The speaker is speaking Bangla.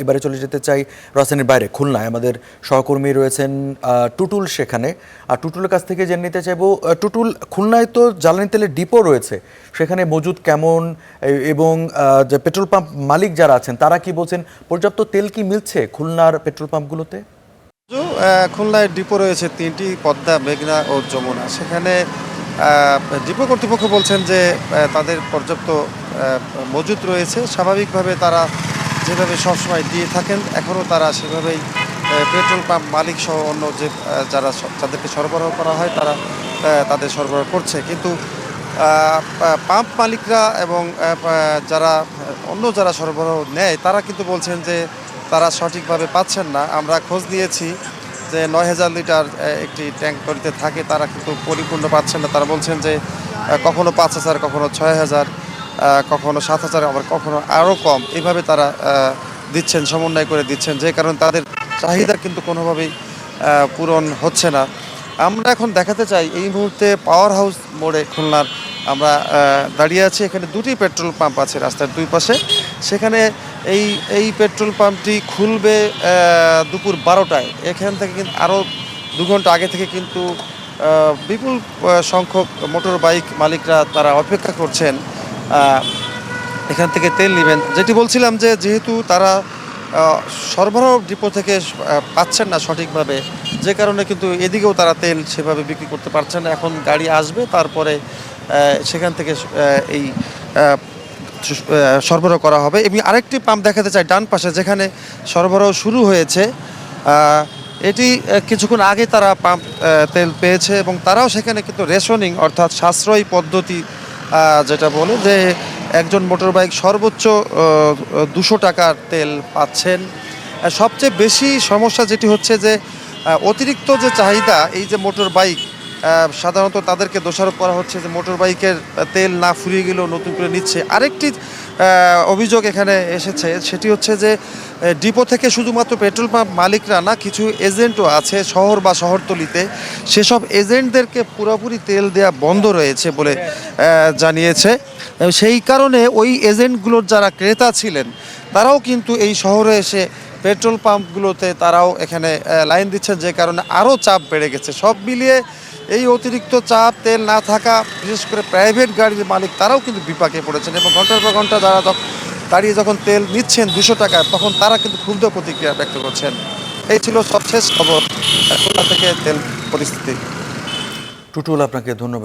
এবারে চলে যেতে চাই রাজধানীর বাইরে খুলনায় আমাদের সহকর্মী রয়েছেন টুটুল সেখানে। আর টুটুলের কাছ থেকে জেনে নিতে চাইবো, টুটুল, খুলনায় তো জ্বালানি তেলের ডিপো রয়েছে, সেখানে মজুদ কেমন এবং যে পেট্রোল পাম্প মালিক যারা আছেন তারা কি বলছেন, পর্যাপ্ত তেল কি মিলছে খুলনার পেট্রোল পাম্পগুলোতে? খুলনায় ডিপো রয়েছে তিনটি, পদ্মা, মেঘনা ও যমুনা। সেখানে ডিপো কর্তৃপক্ষ বলছেন যে তাদের পর্যাপ্ত মজুদ রয়েছে। স্বাভাবিকভাবে তারা যেভাবে সবসময় দিয়ে থাকেন এখনও তারা সেভাবেই পেট্রোল পাম্প মালিক সহ অন্য যে যাদেরকে সরবরাহ করা হয় তারা তাদের সরবরাহ করছে। কিন্তু পাম্প মালিকরা এবং যারা অন্য যারা সরবরাহ নেয় তারা কিন্তু বলছেন যে তারা সঠিকভাবে পাচ্ছেন না। আমরা খোঁজ নিয়েছি যে ৯,০০০ লিটার একটি ট্যাঙ্ক তৈরিতে থাকে, তারা কিন্তু পরিপূর্ণ পাচ্ছেন না। তারা বলছেন যে কখনো ৫,০০০, কখনো ৬,০০০, কখনো ৭,০০০, আবার কখনো আরও কম, এইভাবে তারা দিচ্ছেন, সমন্বয় করে দিচ্ছেন, যে কারণে তাদের চাহিদা কিন্তু কোনোভাবেই পূরণ হচ্ছে না। আমরা এখন দেখাতে চাই এই মুহূর্তে পাওয়ার হাউস মোড়ে খুলনার আমরা দাঁড়িয়ে আছি। এখানে দুটি পেট্রোল পাম্প আছে রাস্তার দুই পাশে। সেখানে এই পেট্রোল পাম্পটি খুলবে দুপুর ১২টায়। এখান থেকে কিন্তু আরও ২ ঘন্টা আগে থেকে কিন্তু বিপুল সংখ্যক মোটর বাইক মালিকরা তারা অপেক্ষা করছেন এখান থেকে তেল নেবেন। যেটি বলছিলাম যে যেহেতু তারা সরবরাহ ডিপো থেকে পাচ্ছেন না সঠিকভাবে, যে কারণে কিন্তু এদিকেও তারা তেল সেভাবে বিক্রি করতে পারছেন না। এখন গাড়ি আসবে, তারপরে সেখান থেকে এই সরবরাহ করা হবে। এবং আরেকটি পাম্প দেখাতে চাই ডান পাশে, যেখানে সরবরাহ শুরু হয়েছে। এটি কিছুক্ষণ আগে তারা পাম্প তেল পেয়েছে এবং তারাও সেখানে কিন্তু রেশনিং অর্থাৎ সাশ্রয়ী পদ্ধতি যেটা বলে যে একজন মোটর বাইক সর্বোচ্চ ২০০ টাকার তেল পাচ্ছেন। সবচেয়ে বেশি সমস্যা যেটি হচ্ছে যে অতিরিক্ত যে চাহিদা, এই যে মোটর বাইক সাধারণত তাদেরকে দোষারোপ করা হচ্ছে যে মোটর বাইকের তেল না ফুরিয়ে গেলেও নতুন করে নিচ্ছে। আরেকটি অভিযোগ এখানে এসেছে, সেটি হচ্ছে যে ডিপো থেকে শুধুমাত্র পেট্রোল পাম্প মালিকরা না, কিছু এজেন্টও আছে শহর বা শহরতলিতে, সেসব এজেন্টদেরকে পুরোপুরি তেল দেওয়া বন্ধ রয়েছে বলে জানিয়েছে। সেই কারণে ওই এজেন্টগুলোর যারা ক্রেতা ছিলেন তারাও কিন্তু এই শহরে এসে পেট্রোল পাম্পগুলোতে তারাও এখানে লাইন দিচ্ছেন, যে কারণে আরও চাপ বেড়ে গেছে। সব মিলিয়ে এই অতিরিক্ত চাপ, তেল না থাকা, বিশেষ করে প্রাইভেট গাড়ির মালিক তারাও কিন্তু বিপাকে পড়েছেন এবং ঘন্টার পর ঘন্টা যারা দাঁড়িয়ে যখন তেল নিচ্ছেন ২০০ টাকায়, তখন তারা কিন্তু ক্ষুব্ধ প্রতিক্রিয়া ব্যক্ত করছেন। এই ছিল সবশেষ খবর খুলনা থেকে তেল পরিস্থিতি। টুটুল, আপনাকে ধন্যবাদ।